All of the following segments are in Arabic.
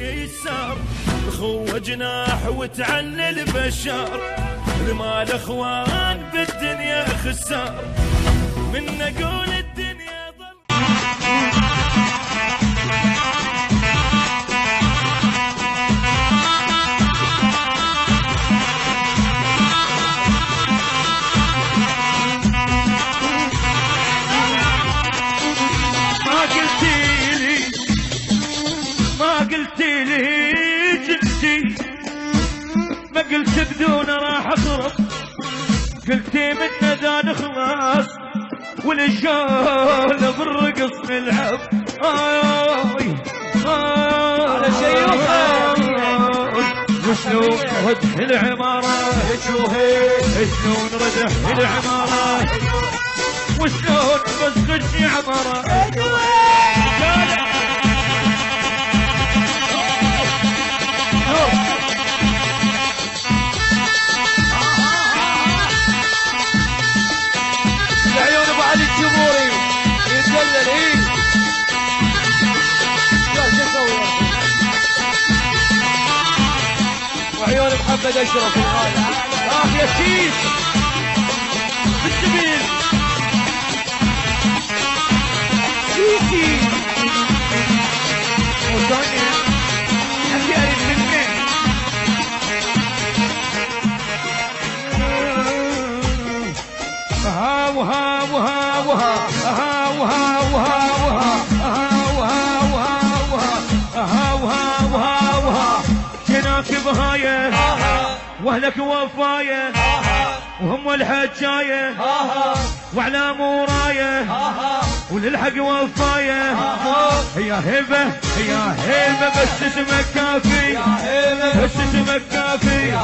يسار الخوة جناح وتعني البشر لما الاخوان بالدنيا خسار من نقول الدنيا ظل. ما قلتي لي جدي ما قلت بدون راح اخرب قلتي من ذا نخلص والجول بالرقص نلعب على شيوخ وشلون ردح العمارة شلون ردح العمارة وشلون بسخش عمارة الجمهوري يتدلل ايه شو يسوي وعيون محمد اشرف الغالي يا شيخ بالسبيل شيخي وثانيا حكي اريد منك جناك بهاية واهلك وفاية وهم الحجاية وعلى موراية وللحق وفاية هي هبة بس اسمك كافي بس اسمك كافي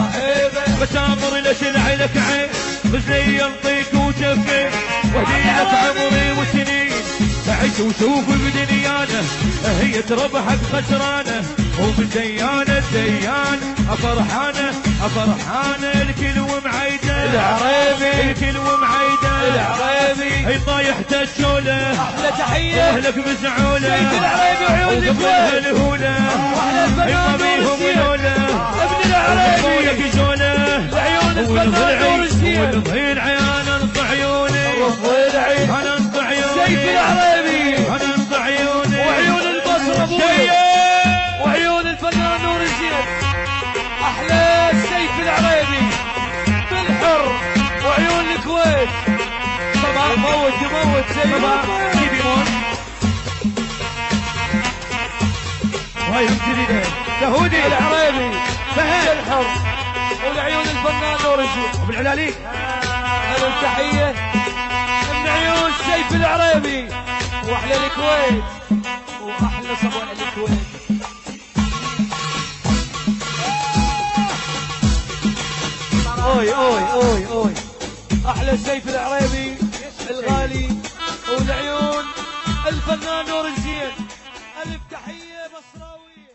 بس امر ليش لعيلك عين بزي ينطيك وشفي وهديلك عمري وسنين تعيش وشوف بدنيانا هي تربحك خسرانة ومن ديانة فرحانة الكل ومعيدة العريبي الكل ومعيدة العريبي هي طايح تشولة احلى تحية واهلك مزعولة سيد العريبي وعيون الكويت الهولة واحلى الفنان نور الدين ابن العريبي وياك جولة العيون الفنان نور الدين والضيل عيان انطع عيوني والضيل عين انا انطع عيوني سيف العريبي انا انطع عيوني وعيون البصرة وعيون الفنان نور الدين احلى سيف العريبي بالحر وعيون الكويت طبعا موت سيدي مون وهي جديدة يهودي العريبي فهد بالحر والعيون الفنان نور الدين ابو العلالي هذا التحية من عيون سيف العريبي واحلى الكويت واحلى صباح الكويت اوي احلى سيف العريبي الغالي والعيون الفنان نور الزين الف تحيه بصراويه